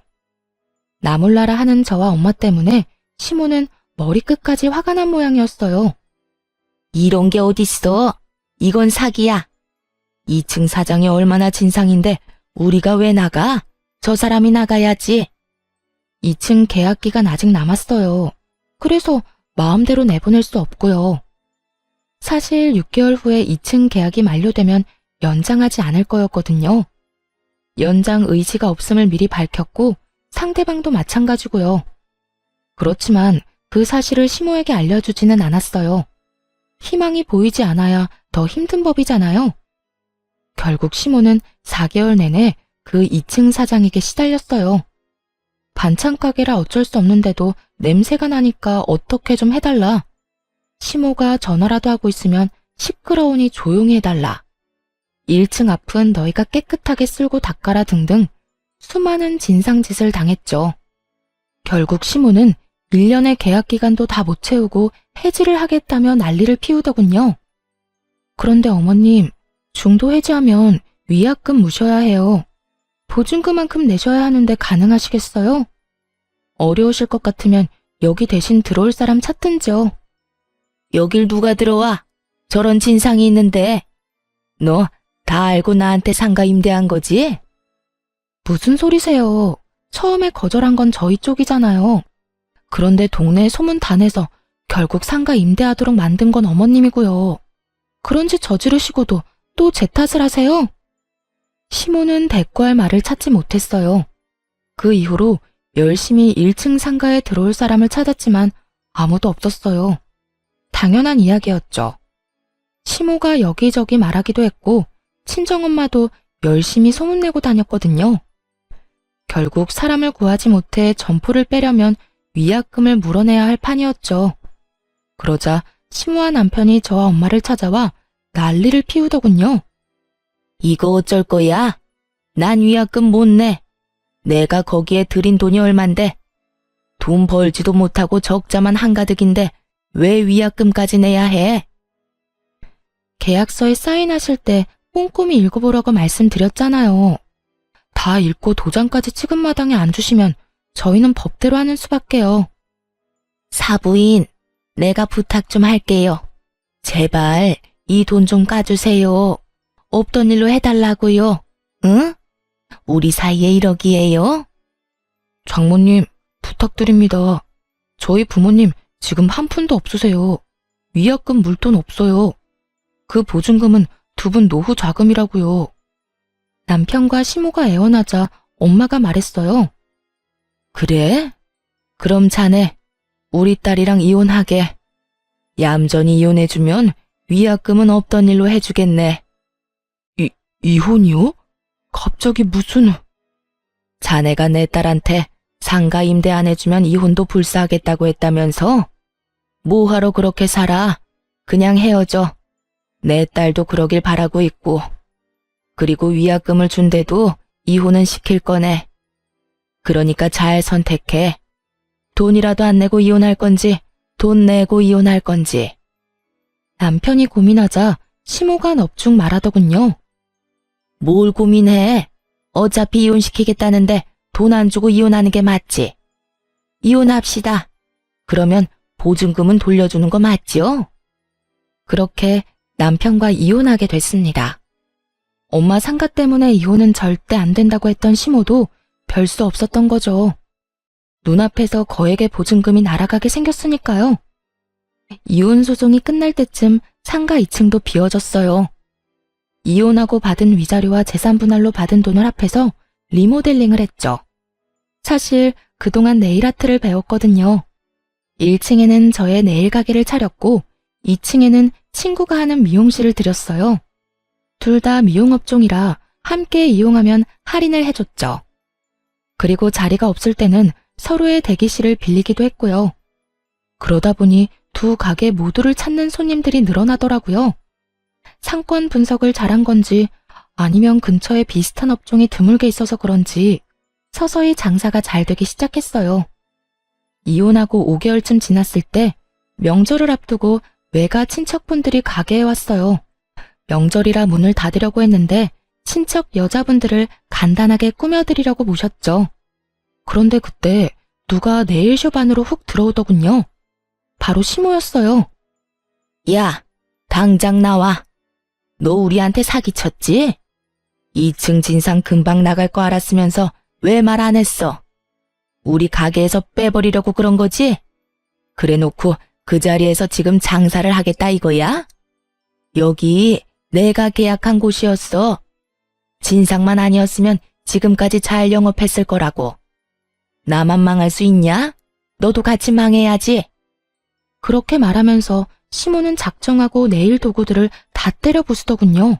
나 몰라라 하는 저와 엄마 때문에 시모는 머리끝까지 화가 난 모양이었어요. 이런 게 어딨어? 이건 사기야. 2층 사장이 얼마나 진상인데 우리가 왜 나가? 저 사람이 나가야지. 2층 계약 기간 아직 남았어요. 그래서 마음대로 내보낼 수 없고요. 사실 6개월 후에 2층 계약이 만료되면 연장하지 않을 거였거든요. 연장 의지가 없음을 미리 밝혔고 상대방도 마찬가지고요. 그렇지만 그 사실을 시모에게 알려주지는 않았어요. 희망이 보이지 않아야 더 힘든 법이잖아요. 결국 시모는 4개월 내내 그 2층 사장에게 시달렸어요. 반찬 가게라 어쩔 수 없는데도 냄새가 나니까 어떻게 좀 해달라. 시모가 전화라도 하고 있으면 시끄러우니 조용히 해달라. 1층 앞은 너희가 깨끗하게 쓸고 닦아라 등등 수많은 진상짓을 당했죠. 결국 시모는 1년의 계약 기간도 다 못 채우고 해지를 하겠다며 난리를 피우더군요. 그런데 어머님, 중도 해지하면 위약금 무셔야 해요. 보증금만큼 내셔야 하는데 가능하시겠어요? 어려우실 것 같으면 여기 대신 들어올 사람 찾든지요. 여길 누가 들어와? 저런 진상이 있는데. 너 다 알고 나한테 상가 임대한 거지? 무슨 소리세요? 처음에 거절한 건 저희 쪽이잖아요. 그런데 동네에 소문 다 내서 결국 상가 임대하도록 만든 건 어머님이고요. 그런 짓 저지르시고도 또 제 탓을 하세요? 시모는 대꾸할 말을 찾지 못했어요. 그 이후로 열심히 1층 상가에 들어올 사람을 찾았지만 아무도 없었어요. 당연한 이야기였죠. 시모가 여기저기 말하기도 했고 친정엄마도 열심히 소문내고 다녔거든요. 결국 사람을 구하지 못해 점포를 빼려면 위약금을 물어내야 할 판이었죠. 그러자 시모와 남편이 저와 엄마를 찾아와 난리를 피우더군요. 이거 어쩔 거야? 난 위약금 못 내. 내가 거기에 들인 돈이 얼만데. 돈 벌지도 못하고 적자만 한가득인데 왜 위약금까지 내야 해? 계약서에 사인하실 때 꼼꼼히 읽어보라고 말씀드렸잖아요. 다 읽고 도장까지 찍은 마당에 안 주시면 저희는 법대로 하는 수밖에요. 사부인, 내가 부탁 좀 할게요. 제발 이 돈 좀 까주세요. 없던 일로 해달라고요. 응? 우리 사이에 이러기에요? 장모님, 부탁드립니다. 저희 부모님 지금 한 푼도 없으세요. 위약금 물 돈 없어요. 그 보증금은 두 분 노후 자금이라고요. 남편과 시모가 애원하자 엄마가 말했어요. 그래? 그럼 자네 우리 딸이랑 이혼하게. 얌전히 이혼해주면 위약금은 없던 일로 해주겠네. 이혼이요? 갑자기 무슨... 자네가 내 딸한테 상가 임대 안 해주면 이혼도 불사하겠다고 했다면서? 뭐하러 그렇게 살아? 그냥 헤어져. 내 딸도 그러길 바라고 있고, 그리고 위약금을 준대도 이혼은 시킬 거네. 그러니까 잘 선택해. 돈이라도 안 내고 이혼할 건지, 돈 내고 이혼할 건지. 남편이 고민하자 시모가 넙죽 말하더군요. 뭘 고민해? 어차피 이혼시키겠다는데 돈 안 주고 이혼하는 게 맞지? 이혼합시다. 그러면 보증금은 돌려주는 거 맞지요? 그렇게 남편과 이혼하게 됐습니다. 엄마 상가 때문에 이혼은 절대 안 된다고 했던 시모도 별 수 없었던 거죠. 눈앞에서 거액의 보증금이 날아가게 생겼으니까요. 이혼 소송이 끝날 때쯤 상가 2층도 비워졌어요. 이혼하고 받은 위자료와 재산 분할로 받은 돈을 합해서 리모델링을 했죠. 사실 그동안 네일아트를 배웠거든요. 1층에는 저의 네일 가게를 차렸고 2층에는 친구가 하는 미용실을 들였어요. 둘 다 미용업종이라 함께 이용하면 할인을 해줬죠. 그리고 자리가 없을 때는 서로의 대기실을 빌리기도 했고요. 그러다 보니 두 가게 모두를 찾는 손님들이 늘어나더라고요. 상권 분석을 잘한 건지 아니면 근처에 비슷한 업종이 드물게 있어서 그런지 서서히 장사가 잘 되기 시작했어요. 이혼하고 5개월쯤 지났을 때 명절을 앞두고 외가 친척분들이 가게에 왔어요. 명절이라 문을 닫으려고 했는데 친척 여자분들을 간단하게 꾸며드리려고 모셨죠. 그런데 그때 누가 네일숍 안으로 훅 들어오더군요. 바로 시모였어요. 야, 당장 나와. 너 우리한테 사기쳤지? 2층 진상 금방 나갈 거 알았으면서 왜 말 안 했어? 우리 가게에서 빼버리려고 그런 거지? 그래 놓고 그 자리에서 지금 장사를 하겠다 이거야? 여기 내가 계약한 곳이었어. 진상만 아니었으면 지금까지 잘 영업했을 거라고. 나만 망할 수 있냐? 너도 같이 망해야지. 그렇게 말하면서 시모는 작정하고 네일 도구들을 다 때려 부수더군요.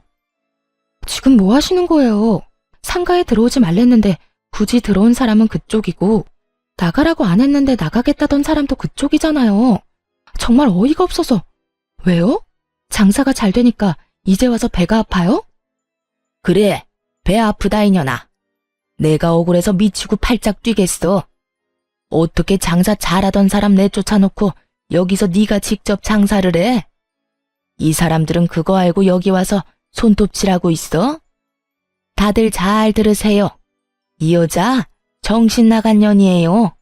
지금 뭐 하시는 거예요? 상가에 들어오지 말랬는데 굳이 들어온 사람은 그쪽이고 나가라고 안 했는데 나가겠다던 사람도 그쪽이잖아요. 정말 어이가 없어서. 왜요? 장사가 잘 되니까 이제 와서 배가 아파요? 그래, 배 아프다 이년아. 내가 억울해서 미치고 팔짝 뛰겠어. 어떻게 장사 잘하던 사람 내쫓아놓고 여기서 네가 직접 장사를 해? 이 사람들은 그거 알고 여기 와서 손톱질하고 있어? 다들 잘 들으세요. 이 여자 정신 나간 년이에요.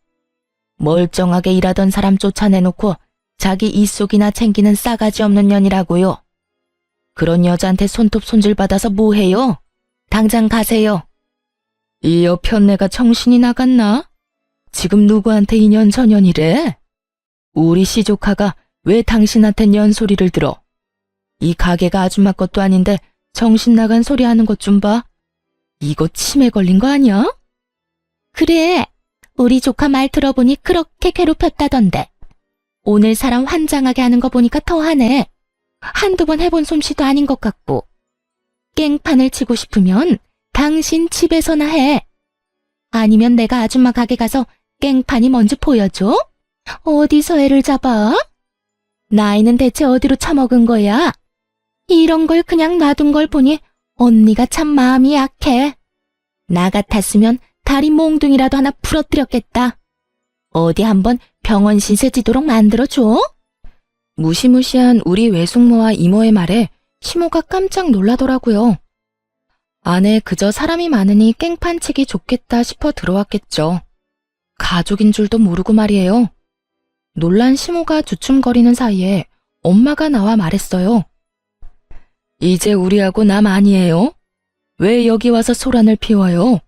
멀쩡하게 일하던 사람 쫓아내놓고 자기 이속이나 챙기는 싸가지 없는 년이라고요. 그런 여자한테 손톱 손질 받아서 뭐해요? 당장 가세요. 이 여편네가 정신이 나갔나? 지금 누구한테 인연전연이래? 우리 시조카가 왜 당신한텐 연소리를 들어? 이 가게가 아줌마 것도 아닌데 정신 나간 소리 하는 것 좀 봐. 이거 치매 걸린 거 아니야? 그래, 우리 조카 말 들어보니 그렇게 괴롭혔다던데. 오늘 사람 환장하게 하는 거 보니까 더하네. 한두 번 해본 솜씨도 아닌 것 같고. 깽판을 치고 싶으면 당신 집에서나 해. 아니면 내가 아줌마 가게 가서 깽판이 뭔지 보여줘? 어디서 애를 잡아? 나이는 대체 어디로 처먹은 거야? 이런 걸 그냥 놔둔 걸 보니 언니가 참 마음이 약해. 나 같았으면 다리 몽둥이라도 하나 부러뜨렸겠다. 어디 한번 병원 신세 지도록 만들어줘? 무시무시한 우리 외숙모와 이모의 말에 시모가 깜짝 놀라더라고요. 안에 그저 사람이 많으니 깽판치기 좋겠다 싶어 들어왔겠죠. 가족인 줄도 모르고 말이에요. 놀란 시모가 주춤거리는 사이에 엄마가 나와 말했어요. 이제 우리하고 남 아니에요? 왜 여기 와서 소란을 피워요?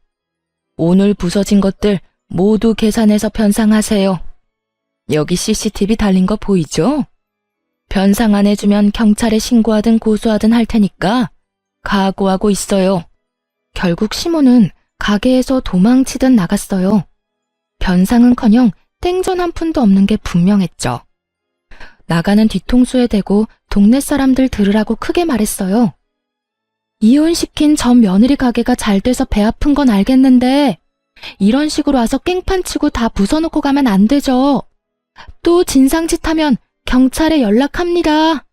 오늘 부서진 것들 모두 계산해서 변상하세요. 여기 CCTV 달린 거 보이죠? 변상 안 해주면 경찰에 신고하든 고소하든 할 테니까 각오하고 있어요. 결국 시모는 가게에서 도망치듯 나갔어요. 변상은커녕 땡전 한 푼도 없는 게 분명했죠. 나가는 뒤통수에 대고 동네 사람들 들으라고 크게 말했어요. 이혼시킨 전 며느리 가게가 잘 돼서 배 아픈 건 알겠는데 이런 식으로 와서 깽판 치고 다 부숴놓고 가면 안 되죠. 또 진상짓 하면 경찰에 연락합니다.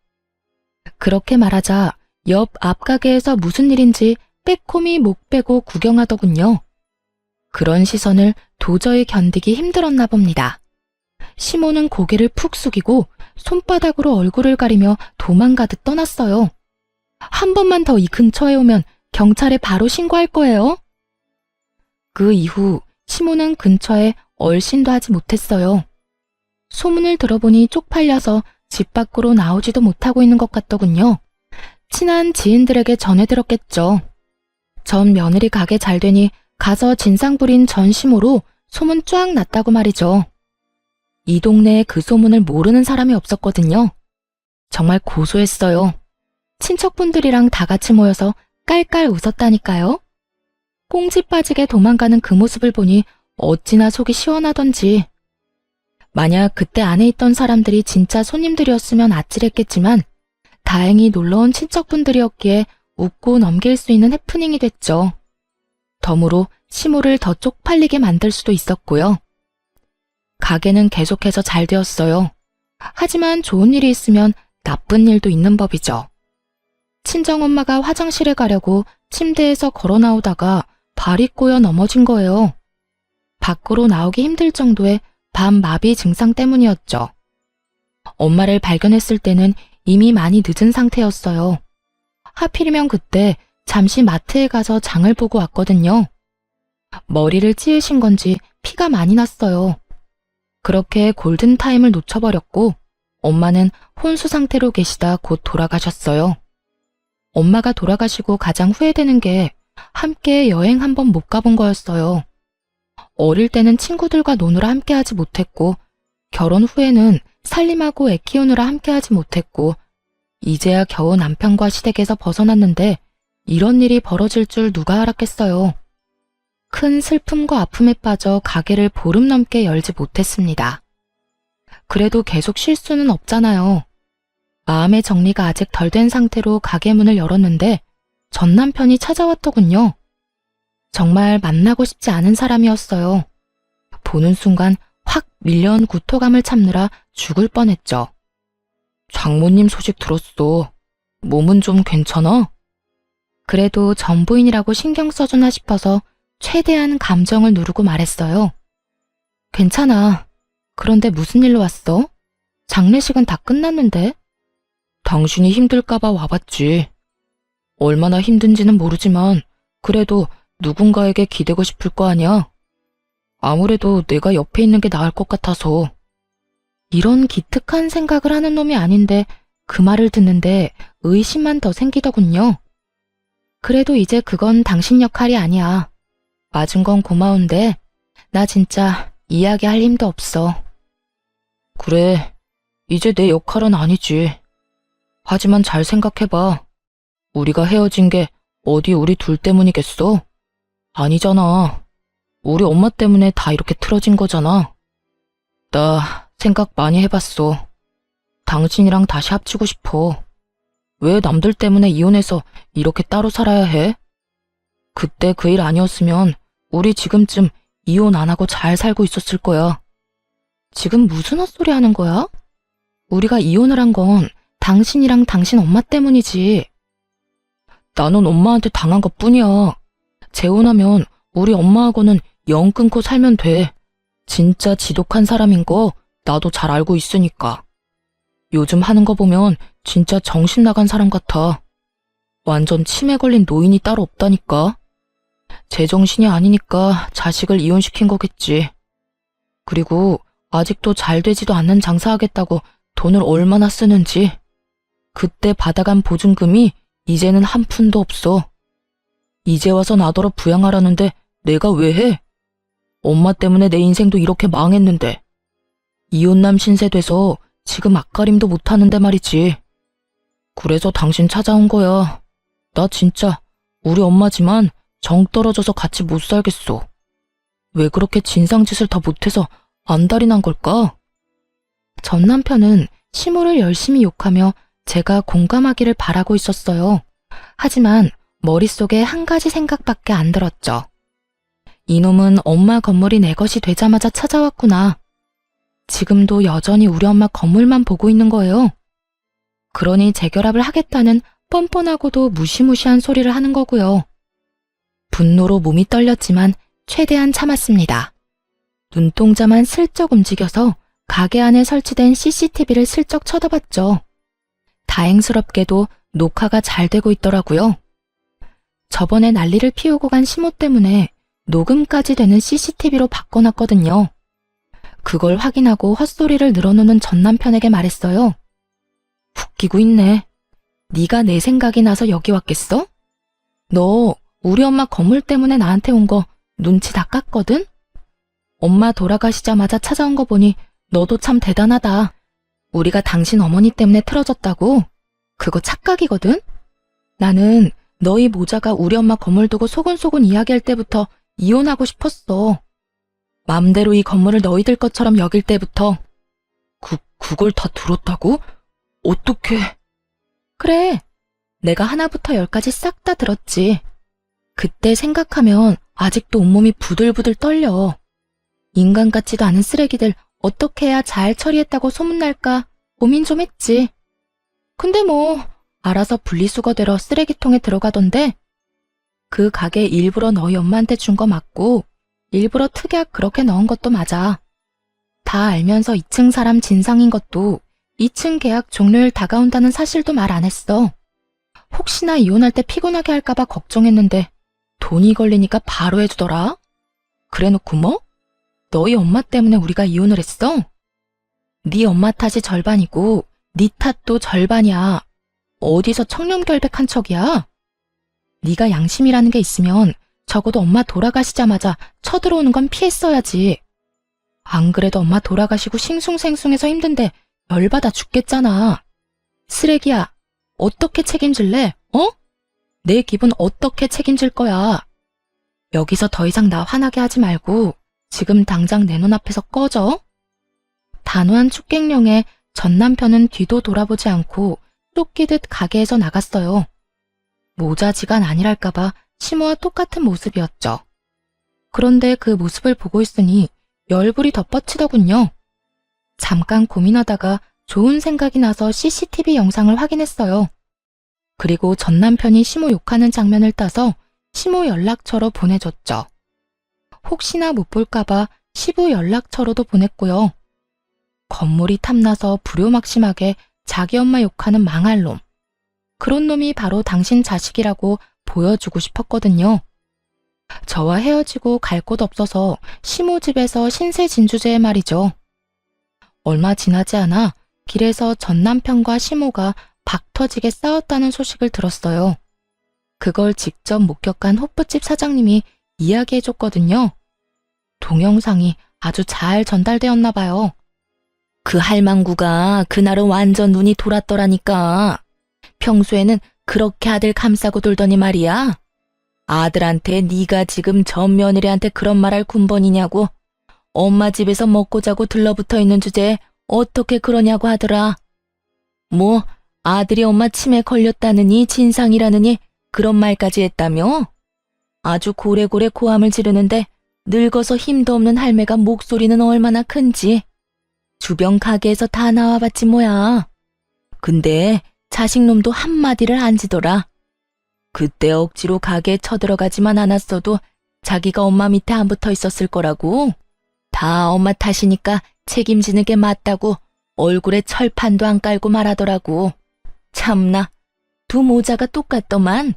그렇게 말하자 옆 앞가게에서 무슨 일인지 빼꼼히 목 빼고 구경하더군요. 그런 시선을 도저히 견디기 힘들었나 봅니다. 시모는 고개를 푹 숙이고 손바닥으로 얼굴을 가리며 도망가듯 떠났어요. 한 번만 더 이 근처에 오면 경찰에 바로 신고할 거예요. 그 이후 시모는 근처에 얼씬도 하지 못했어요. 소문을 들어보니 쪽팔려서 집 밖으로 나오지도 못하고 있는 것 같더군요. 친한 지인들에게 전해 들었겠죠. 전 며느리 가게 잘 되니 가서 진상 부린 전 시모로 소문 쫙 났다고 말이죠. 이 동네에 그 소문을 모르는 사람이 없었거든요. 정말 고소했어요. 친척분들이랑 다 같이 모여서 깔깔 웃었다니까요. 꽁지 빠지게 도망가는 그 모습을 보니 어찌나 속이 시원하던지. 만약 그때 안에 있던 사람들이 진짜 손님들이었으면 아찔했겠지만 다행히 놀러온 친척분들이었기에 웃고 넘길 수 있는 해프닝이 됐죠. 덤으로 시모를 더 쪽팔리게 만들 수도 있었고요. 가게는 계속해서 잘 되었어요. 하지만 좋은 일이 있으면 나쁜 일도 있는 법이죠. 친정엄마가 화장실에 가려고 침대에서 걸어 나오다가 발이 꼬여 넘어진 거예요. 밖으로 나오기 힘들 정도의 밤마비 증상 때문이었죠. 엄마를 발견했을 때는 이미 많이 늦은 상태였어요. 하필이면 그때 잠시 마트에 가서 장을 보고 왔거든요. 머리를 찌으신 건지 피가 많이 났어요. 그렇게 골든타임을 놓쳐버렸고 엄마는 혼수 상태로 계시다 곧 돌아가셨어요. 엄마가 돌아가시고 가장 후회되는 게 함께 여행 한번 못 가본 거였어요. 어릴 때는 친구들과 노느라 함께하지 못했고 결혼 후에는 살림하고 애 키우느라 함께하지 못했고 이제야 겨우 남편과 시댁에서 벗어났는데 이런 일이 벌어질 줄 누가 알았겠어요. 큰 슬픔과 아픔에 빠져 가게를 보름 넘게 열지 못했습니다. 그래도 계속 쉴 수는 없잖아요. 마음의 정리가 아직 덜 된 상태로 가게 문을 열었는데 전 남편이 찾아왔더군요. 정말 만나고 싶지 않은 사람이었어요. 보는 순간 확 밀려온 구토감을 참느라 죽을 뻔했죠. 장모님 소식 들었어. 몸은 좀 괜찮아? 그래도 전부인이라고 신경 써주나 싶어서 최대한 감정을 누르고 말했어요. 괜찮아. 그런데 무슨 일로 왔어? 장례식은 다 끝났는데? 당신이 힘들까봐 와봤지. 얼마나 힘든지는 모르지만 그래도 누군가에게 기대고 싶을 거 아니야? 아무래도 내가 옆에 있는 게 나을 것 같아서. 이런 기특한 생각을 하는 놈이 아닌데 그 말을 듣는데 의심만 더 생기더군요. 그래도 이제 그건 당신 역할이 아니야. 맞은 건 고마운데 나 진짜 이야기할 힘도 없어. 그래, 이제 내 역할은 아니지. 하지만 잘 생각해봐. 우리가 헤어진 게 어디 우리 둘 때문이겠어? 아니잖아. 우리 엄마 때문에 다 이렇게 틀어진 거잖아. 나 생각 많이 해봤어. 당신이랑 다시 합치고 싶어. 왜 남들 때문에 이혼해서 이렇게 따로 살아야 해? 그때 그 일 아니었으면 우리 지금쯤 이혼 안 하고 잘 살고 있었을 거야. 지금 무슨 헛소리 하는 거야? 우리가 이혼을 한 건 당신이랑 당신 엄마 때문이지. 나는 엄마한테 당한 것 뿐이야. 재혼하면 우리 엄마하고는 영 끊고 살면 돼. 진짜 지독한 사람인 거 나도 잘 알고 있으니까. 요즘 하는 거 보면 진짜 정신 나간 사람 같아. 완전 치매 걸린 노인이 따로 없다니까. 제정신이 아니니까 자식을 이혼시킨 거겠지. 그리고 아직도 잘 되지도 않는 장사하겠다고 돈을 얼마나 쓰는지. 그때 받아간 보증금이 이제는 한 푼도 없어. 이제 와서 나더러 부양하라는데 내가 왜 해? 엄마 때문에 내 인생도 이렇게 망했는데. 이혼남 신세 돼서 지금 앞가림도 못하는데 말이지. 그래서 당신 찾아온 거야. 나 진짜 우리 엄마지만 정 떨어져서 같이 못 살겠어. 왜 그렇게 진상짓을 다 못해서 안달이 난 걸까? 전 남편은 시모를 열심히 욕하며 제가 공감하기를 바라고 있었어요. 하지만 머릿속에 한 가지 생각밖에 안 들었죠. 이놈은 엄마 건물이 내 것이 되자마자 찾아왔구나. 지금도 여전히 우리 엄마 건물만 보고 있는 거예요. 그러니 재결합을 하겠다는 뻔뻔하고도 무시무시한 소리를 하는 거고요. 분노로 몸이 떨렸지만 최대한 참았습니다. 눈동자만 슬쩍 움직여서 가게 안에 설치된 CCTV를 슬쩍 쳐다봤죠. 다행스럽게도 녹화가 잘 되고 있더라고요. 저번에 난리를 피우고 간 시모 때문에 녹음까지 되는 CCTV로 바꿔놨거든요. 그걸 확인하고 헛소리를 늘어놓는 전 남편에게 말했어요. 웃기고 있네. 네가 내 생각이 나서 여기 왔겠어? 너 우리 엄마 건물 때문에 나한테 온 거 눈치 다 깠거든? 엄마 돌아가시자마자 찾아온 거 보니 너도 참 대단하다. 우리가 당신 어머니 때문에 틀어졌다고? 그거 착각이거든? 나는 너희 모자가 우리 엄마 건물 두고 소곤소곤 이야기할 때부터 이혼하고 싶었어. 맘대로 이 건물을 너희들 것처럼 여길 때부터. 그걸 다 들었다고? 어떻게? 그래, 내가 하나부터 열까지 싹 다 들었지. 그때 생각하면 아직도 온몸이 부들부들 떨려. 인간 같지도 않은 쓰레기들 어떻게 해야 잘 처리했다고 소문날까 고민 좀 했지. 근데 뭐 알아서 분리수거되러 쓰레기통에 들어가던데. 그 가게 일부러 너희 엄마한테 준 거 맞고 일부러 특약 그렇게 넣은 것도 맞아. 다 알면서 2층 사람 진상인 것도 2층 계약 종료일 다가온다는 사실도 말 안 했어. 혹시나 이혼할 때 피곤하게 할까봐 걱정했는데 돈이 걸리니까 바로 해주더라. 그래놓고 뭐? 너희 엄마 때문에 우리가 이혼을 했어? 네 엄마 탓이 절반이고 네 탓도 절반이야. 어디서 청렴결백한 척이야? 네가 양심이라는 게 있으면 적어도 엄마 돌아가시자마자 쳐들어오는 건 피했어야지. 안 그래도 엄마 돌아가시고 싱숭생숭해서 힘든데 열받아 죽겠잖아. 쓰레기야, 어떻게 책임질래? 어? 내 기분 어떻게 책임질 거야? 여기서 더 이상 나 화나게 하지 말고 지금 당장 내 눈앞에서 꺼져. 단호한 축객령에 전 남편은 뒤도 돌아보지 않고 쫓기듯 가게에서 나갔어요. 모자지간 아니랄까봐 시모와 똑같은 모습이었죠. 그런데 그 모습을 보고 있으니 열불이 덧뻗치더군요. 잠깐 고민하다가 좋은 생각이 나서 CCTV 영상을 확인했어요. 그리고 전 남편이 시모 욕하는 장면을 따서 시모 연락처로 보내줬죠. 혹시나 못 볼까봐 시부 연락처로도 보냈고요. 건물이 탐나서 불효막심하게 자기 엄마 욕하는 망할 놈. 그런 놈이 바로 당신 자식이라고 보여주고 싶었거든요. 저와 헤어지고 갈 곳 없어서 시모 집에서 신세 진주제의 말이죠. 얼마 지나지 않아 길에서 전 남편과 시모가 박터지게 싸웠다는 소식을 들었어요. 그걸 직접 목격한 호프집 사장님이 이야기해줬거든요. 동영상이 아주 잘 전달되었나 봐요. 그 할망구가 그날은 완전 눈이 돌았더라니까. 평소에는 그렇게 아들 감싸고 돌더니 말이야. 아들한테 네가 지금 전 며느리한테 그런 말할 군번이냐고. 엄마 집에서 먹고 자고 들러붙어 있는 주제에 어떻게 그러냐고 하더라. 뭐 아들이 엄마 치매 걸렸다느니 진상이라느니 그런 말까지 했다며? 아주 고래고래 고함을 지르는데 늙어서 힘도 없는 할매가 목소리는 얼마나 큰지. 주변 가게에서 다 나와봤지 뭐야. 근데 자식놈도 한마디를 안 지더라. 그때 억지로 가게에 쳐들어가지만 않았어도 자기가 엄마 밑에 안 붙어 있었을 거라고. 다 엄마 탓이니까 책임지는 게 맞다고 얼굴에 철판도 안 깔고 말하더라고. 참나, 두 모자가 똑같더만.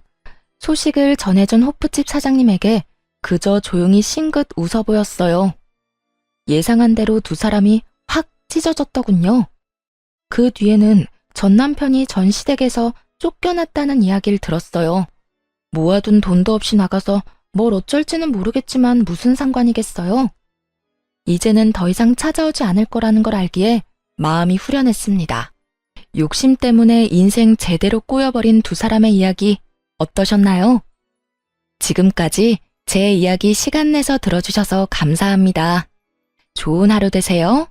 소식을 전해준 호프집 사장님에게 그저 조용히 싱긋 웃어 보였어요. 예상한 대로 두 사람이 확 찢어졌더군요. 그 뒤에는 전 남편이 전시댁에서 쫓겨났다는 이야기를 들었어요. 모아둔 돈도 없이 나가서 뭘 어쩔지는 모르겠지만 무슨 상관이겠어요? 이제는 더 이상 찾아오지 않을 거라는 걸 알기에 마음이 후련했습니다. 욕심 때문에 인생 제대로 꼬여버린 두 사람의 이야기 어떠셨나요? 지금까지 제 이야기 시간 내서 들어주셔서 감사합니다. 좋은 하루 되세요.